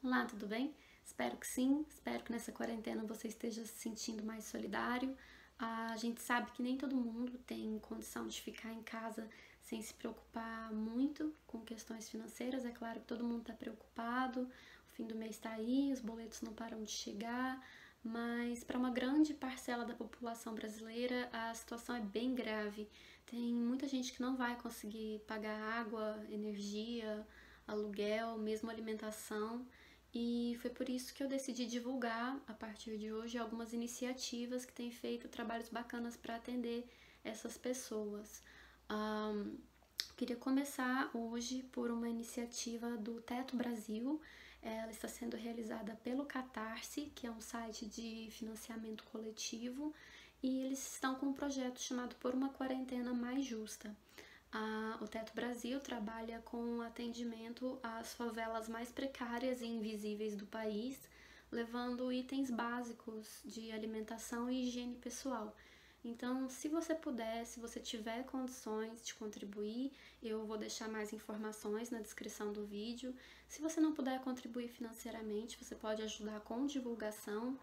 Olá, tudo bem? Espero que sim, espero que nessa quarentena você esteja se sentindo mais solidário. A gente sabe que nem todo mundo tem condição de ficar em casa sem se preocupar muito com questões financeiras. É claro que todo mundo está preocupado, o fim do mês está aí, os boletos não param de chegar, mas para uma grande parcela da população brasileira a situação é bem grave. Tem muita gente que não vai conseguir pagar água, energia, aluguel, mesmo alimentação. E foi por isso que eu decidi divulgar, a partir de hoje, algumas iniciativas que têm feito trabalhos bacanas para atender essas pessoas. Um, Queria começar hoje por uma iniciativa do Teto Brasil. Ela está sendo realizada pelo Catarse, que é um site de financiamento coletivo, e eles estão com um projeto chamado Por uma Quarentena Mais Justa. O Teto Brasil trabalha com atendimento às favelas mais precárias e invisíveis do país, levando itens básicos de alimentação e higiene pessoal. Então, se você puder, se você tiver condições de contribuir, eu vou deixar mais informações na descrição do vídeo. Se você não puder contribuir financeiramente, você pode ajudar com divulgação.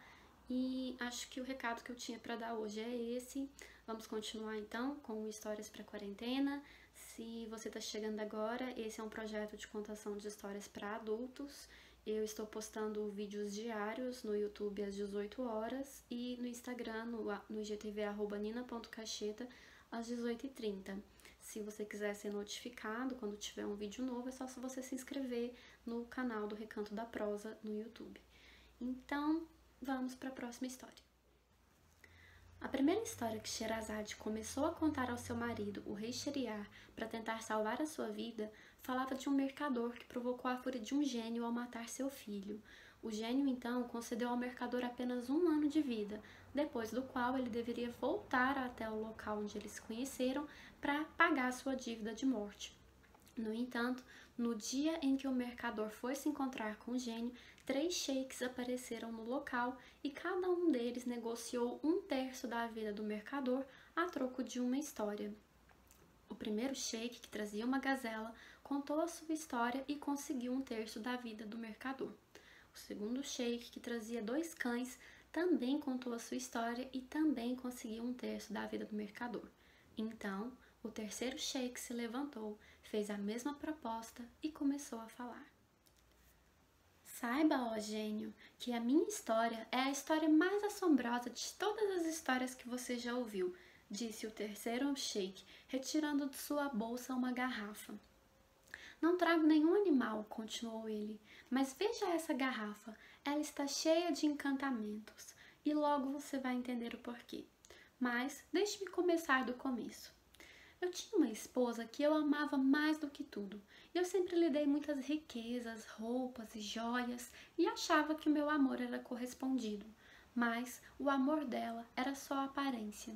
E acho que o recado que eu tinha para dar hoje é esse. Vamos continuar então com Histórias para Quarentena. Se você está chegando agora, esse é um projeto de contação de histórias para adultos. Eu estou postando vídeos diários no YouTube às 18 horas e no Instagram, no IGTV, @nina.cacheta, às 18h30. Se você quiser ser notificado quando tiver um vídeo novo, é só você se inscrever no canal do Recanto da Prosa no YouTube. Então, vamos para a próxima história. A primeira história que Sherazade começou a contar ao seu marido, o rei Sheriar, para tentar salvar a sua vida, falava de um mercador que provocou a fúria de um gênio ao matar seu filho. O gênio, então, concedeu ao mercador apenas 1 ano de vida, depois do qual ele deveria voltar até o local onde eles se conheceram para pagar sua dívida de morte. No entanto, no dia em que o mercador foi se encontrar com o gênio, 3 sheiks apareceram no local e cada um deles negociou 1/3 da vida do mercador a troco de uma história. O primeiro sheik, que trazia uma gazela, contou a sua história e conseguiu 1/3 da vida do mercador. O segundo sheik, que trazia 2 cães, também contou a sua história e também conseguiu 1/3 da vida do mercador. Então, o terceiro sheik se levantou, fez a mesma proposta e começou a falar. Saiba, ó gênio, que a minha história é a história mais assombrosa de todas as histórias que você já ouviu, disse o terceiro sheik, retirando de sua bolsa uma garrafa. Não trago nenhum animal, continuou ele, mas veja essa garrafa, ela está cheia de encantamentos, e logo você vai entender o porquê. Mas deixe-me começar do começo. Eu tinha uma esposa que eu amava mais do que tudo. Eu sempre lhe dei muitas riquezas, roupas e joias e achava que o meu amor era correspondido. Mas o amor dela era só aparência.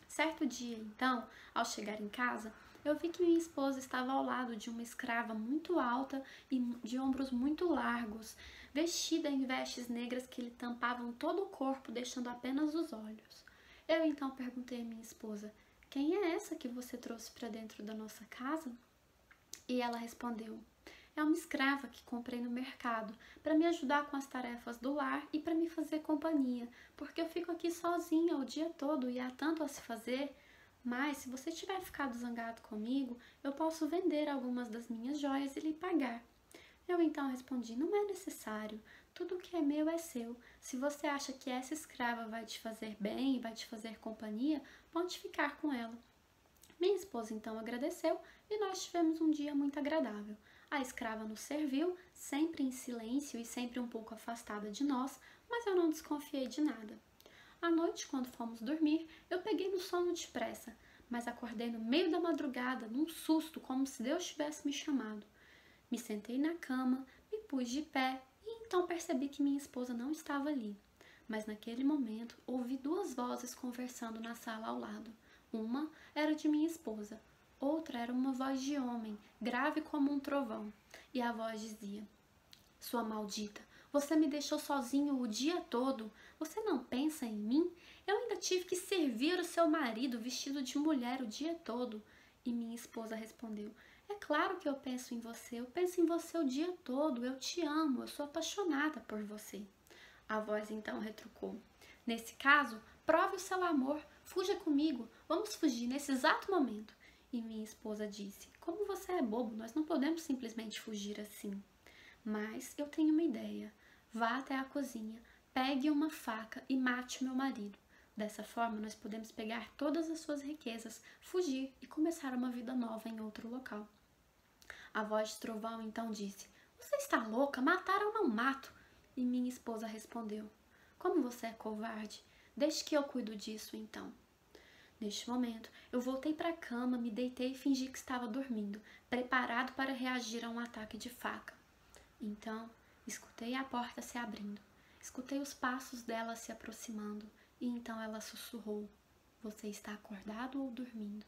Certo dia, então, ao chegar em casa, eu vi que minha esposa estava ao lado de uma escrava muito alta e de ombros muito largos, vestida em vestes negras que lhe tampavam todo o corpo, deixando apenas os olhos. Eu então perguntei à minha esposa: quem é essa que você trouxe para dentro da nossa casa? E ela respondeu: é uma escrava que comprei no mercado para me ajudar com as tarefas do lar e para me fazer companhia, porque eu fico aqui sozinha o dia todo e há tanto a se fazer. Mas se você tiver ficado zangado comigo, eu posso vender algumas das minhas joias e lhe pagar. Eu então respondi: não é necessário, tudo o que é meu é seu. Se você acha que essa escrava vai te fazer bem e vai te fazer companhia, pode ficar com ela. Minha esposa então agradeceu e nós tivemos um dia muito agradável. A escrava nos serviu, sempre em silêncio e sempre um pouco afastada de nós, mas eu não desconfiei de nada. À noite, quando fomos dormir, eu peguei no sono depressa, mas acordei no meio da madrugada, num susto, como se Deus tivesse me chamado. Me sentei na cama, me pus de pé e então percebi que minha esposa não estava ali. Mas naquele momento ouvi 2 vozes conversando na sala ao lado. Uma era de minha esposa, outra era uma voz de homem, grave como um trovão. E a voz dizia: sua maldita, você me deixou sozinho o dia todo. Você não pensa em mim? Eu ainda tive que servir o seu marido vestido de mulher o dia todo. E minha esposa respondeu: É claro que eu penso em você o dia todo, eu te amo, eu sou apaixonada por você. A voz então retrucou: Nesse caso, prove o seu amor, fuja comigo, vamos fugir nesse exato momento. E minha esposa disse: Como você é bobo, nós não podemos simplesmente fugir assim. Mas eu tenho uma ideia. Vá até a cozinha, pegue uma faca e mate meu marido. Dessa forma, nós podemos pegar todas as suas riquezas, fugir e começar uma vida nova em outro local. A voz de trovão então disse: Você está louca? Matar eu não mato. E minha esposa respondeu: Como você é covarde? Deixe que eu cuido disso então. Neste momento, eu voltei para a cama, me deitei e fingi que estava dormindo, preparado para reagir a um ataque de faca. Então, escutei a porta se abrindo, escutei os passos dela se aproximando, e então ela sussurrou: Você está acordado ou dormindo?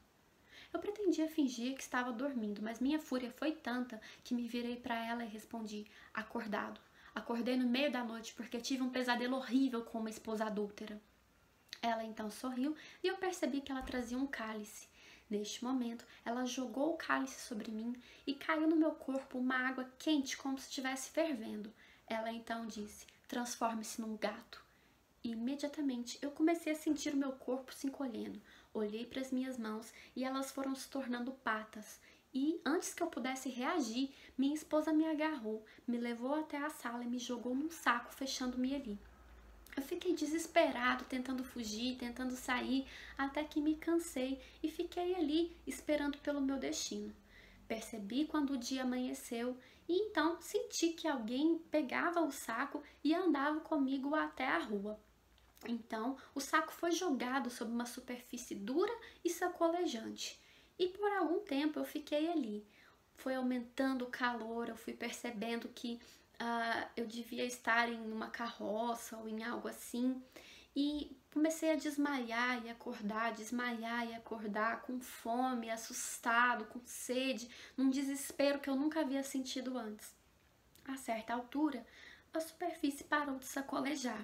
Eu pretendia fingir que estava dormindo, mas minha fúria foi tanta que me virei para ela e respondi: Acordado. Acordei no meio da noite porque tive um pesadelo horrível com uma esposa adúltera. Ela então sorriu e eu percebi que ela trazia um cálice. Neste momento, ela jogou o cálice sobre mim e caiu no meu corpo uma água quente como se estivesse fervendo. Ela então disse: Transforme-se num gato. E imediatamente eu comecei a sentir o meu corpo se encolhendo. Olhei para as minhas mãos e elas foram se tornando patas. E antes que eu pudesse reagir, minha esposa me agarrou, me levou até a sala e me jogou num saco, fechando-me ali. Eu fiquei desesperado, tentando fugir, tentando sair, até que me cansei e fiquei ali, esperando pelo meu destino. Percebi quando o dia amanheceu e então senti que alguém pegava o saco e andava comigo até a rua. Então, o saco foi jogado sobre uma superfície dura e sacolejante. E por algum tempo eu fiquei ali. Foi aumentando o calor, eu fui percebendo que eu devia estar em uma carroça ou em algo assim. E comecei a desmaiar e acordar, com fome, assustado, com sede, num desespero que eu nunca havia sentido antes. A certa altura, a superfície parou de sacolejar.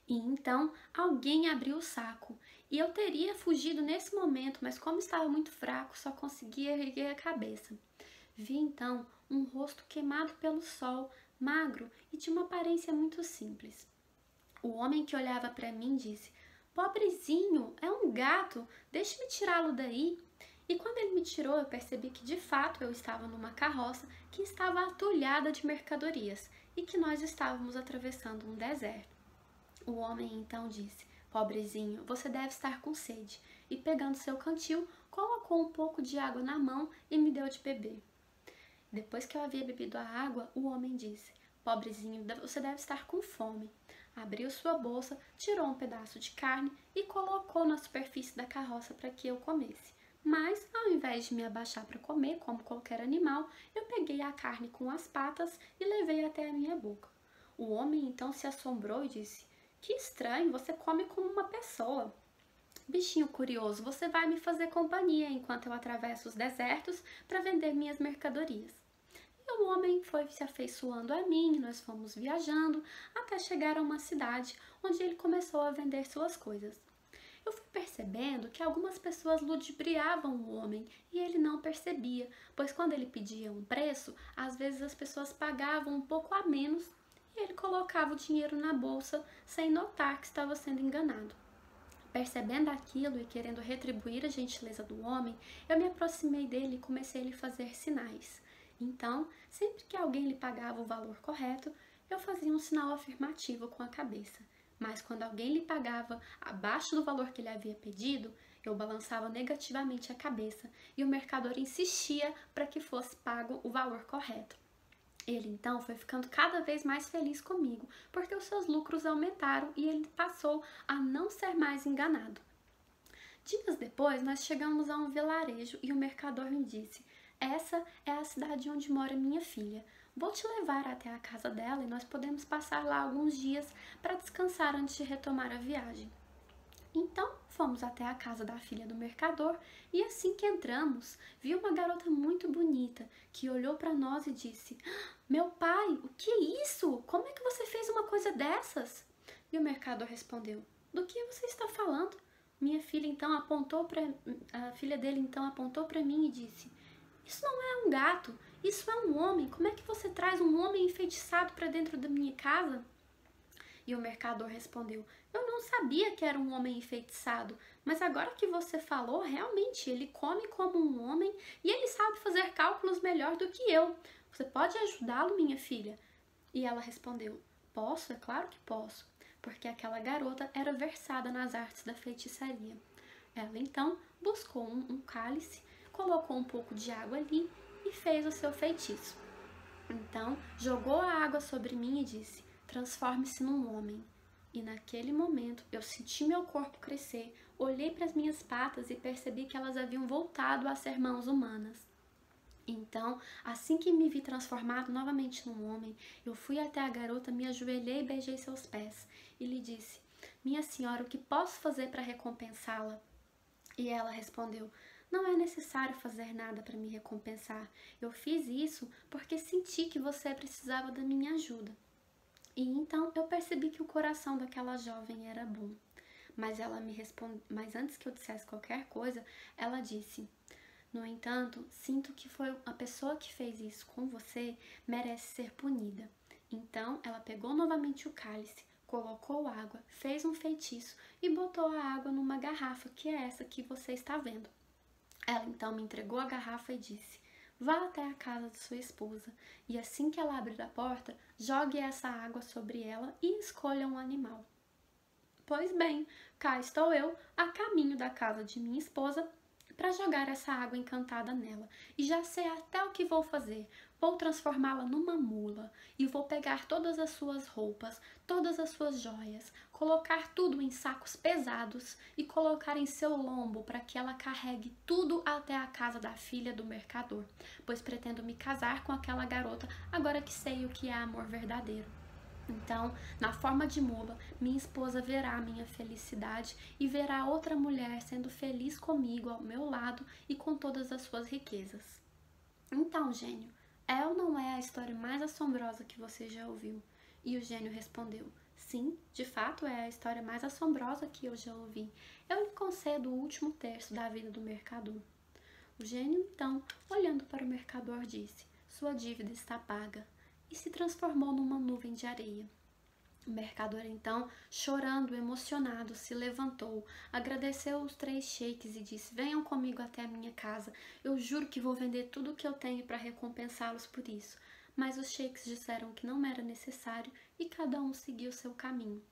E então alguém abriu o saco. E eu teria fugido nesse momento, mas como estava muito fraco, só conseguia erguer a cabeça. Vi então um rosto queimado pelo sol, magro e de uma aparência muito simples. O homem que olhava para mim disse: Pobrezinho, é um gato, deixe-me tirá-lo daí. E quando ele me tirou, eu percebi que de fato eu estava numa carroça que estava atulhada de mercadorias e que nós estávamos atravessando um deserto. O homem então disse: Pobrezinho, você deve estar com sede. E pegando seu cantil, colocou um pouco de água na mão e me deu de beber. Depois que eu havia bebido a água, o homem disse: Pobrezinho, você deve estar com fome. Abriu sua bolsa, tirou um pedaço de carne e colocou na superfície da carroça para que eu comesse. Mas, ao invés de me abaixar para comer, como qualquer animal, eu peguei a carne com as patas e levei até a minha boca. O homem então se assombrou e disse: Que estranho, você come como uma pessoa. Bichinho curioso, você vai me fazer companhia enquanto eu atravesso os desertos para vender minhas mercadorias. E o homem foi se afeiçoando a mim, e nós fomos viajando até chegar a uma cidade onde ele começou a vender suas coisas. Eu fui percebendo que algumas pessoas ludibriavam o homem e ele não percebia, pois quando ele pedia um preço, às vezes as pessoas pagavam um pouco a menos e ele colocava o dinheiro na bolsa sem notar que estava sendo enganado. Percebendo aquilo e querendo retribuir a gentileza do homem, eu me aproximei dele e comecei a lhe fazer sinais. Então, sempre que alguém lhe pagava o valor correto, eu fazia um sinal afirmativo com a cabeça. Mas quando alguém lhe pagava abaixo do valor que ele havia pedido, eu balançava negativamente a cabeça e o mercador insistia para que fosse pago o valor correto. Ele então foi ficando cada vez mais feliz comigo, porque os seus lucros aumentaram e ele passou a não ser mais enganado. Dias depois, nós chegamos a um vilarejo e o mercador me disse: Essa é a cidade onde mora minha filha. Vou te levar até a casa dela e nós podemos passar lá alguns dias para descansar antes de retomar a viagem. Então, fomos até a casa da filha do mercador e assim que entramos, vi uma garota muito bonita que olhou para nós e disse: Meu pai, o que é isso? Como é que você fez uma coisa dessas? E o mercador respondeu: Do que você está falando? A filha dele então apontou para mim e disse: Isso não é um gato, isso é um homem. Como é que você traz um homem enfeitiçado para dentro da minha casa? E o mercador respondeu: Eu não sabia que era um homem enfeitiçado, mas agora que você falou, realmente ele come como um homem e ele sabe fazer cálculos melhor do que eu. Você pode ajudá-lo, minha filha? E ela respondeu: Posso, é claro que posso, porque aquela garota era versada nas artes da feitiçaria. Ela então buscou um cálice, colocou um pouco de água ali e fez o seu feitiço. Então jogou a água sobre mim e disse: Transforme-se num homem. E naquele momento eu senti meu corpo crescer, olhei para as minhas patas e percebi que elas haviam voltado a ser mãos humanas. Então, assim que me vi transformado novamente num homem, eu fui até a garota, me ajoelhei e beijei seus pés. E lhe disse: Minha senhora, o que posso fazer para recompensá-la? E ela respondeu: Não é necessário fazer nada para me recompensar. Eu fiz isso porque senti que você precisava da minha ajuda. E então eu percebi que o coração daquela jovem era bom. Mas antes que eu dissesse qualquer coisa, ela disse: No entanto, sinto que foi a pessoa que fez isso com você merece ser punida. Então ela pegou novamente o cálice, colocou água, fez um feitiço e botou a água numa garrafa, que é essa que você está vendo. Ela então me entregou a garrafa e disse: Vá até a casa de sua esposa e assim que ela abrir a porta, jogue essa água sobre ela e escolha um animal. Pois bem, cá estou eu, a caminho da casa de minha esposa, para jogar essa água encantada nela. E já sei até o que vou fazer. Vou transformá-la numa mula e vou pegar todas as suas roupas, todas as suas joias, colocar tudo em sacos pesados e colocar em seu lombo para que ela carregue tudo até a casa da filha do mercador, pois pretendo me casar com aquela garota agora que sei o que é amor verdadeiro. Então, na forma de mula, minha esposa verá a minha felicidade e verá outra mulher sendo feliz comigo ao meu lado e com todas as suas riquezas. Então, gênio, é ou não é a história mais assombrosa que você já ouviu? E o gênio respondeu: Sim, de fato é a história mais assombrosa que eu já ouvi. Eu lhe concedo o último terço da vida do mercador. O gênio, então, olhando para o mercador, disse: Sua dívida está paga. E se transformou numa nuvem de areia. O mercador, então, chorando, emocionado, se levantou, agradeceu os 3 sheiks e disse: Venham comigo até a minha casa. Eu juro que vou vender tudo o que eu tenho para recompensá-los por isso. Mas os sheiks disseram que não era necessário e cada um seguiu seu caminho.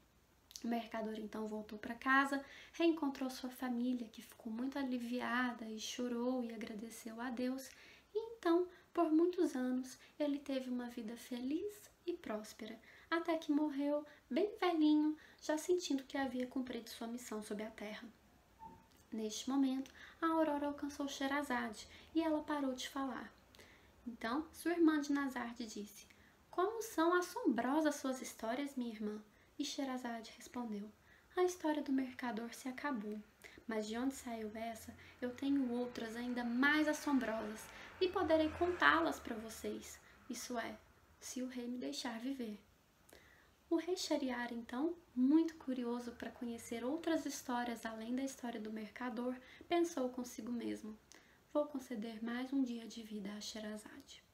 O mercador então voltou para casa, reencontrou sua família, que ficou muito aliviada e chorou e agradeceu a Deus. E então, por muitos anos, ele teve uma vida feliz e próspera, até que morreu bem velhinho, já sentindo que havia cumprido sua missão sobre a terra. Neste momento, a Aurora alcançou Sherazade e ela parou de falar. Então, sua irmã Dinazade disse: Como são assombrosas suas histórias, minha irmã? E Sherazade respondeu: A história do mercador se acabou, mas de onde saiu essa, eu tenho outras ainda mais assombrosas e poderei contá-las para vocês. Isso é, se o rei me deixar viver. O rei Shahryar, então, muito curioso para conhecer outras histórias além da história do mercador, pensou consigo mesmo: Vou conceder mais um dia de vida a Sherazade.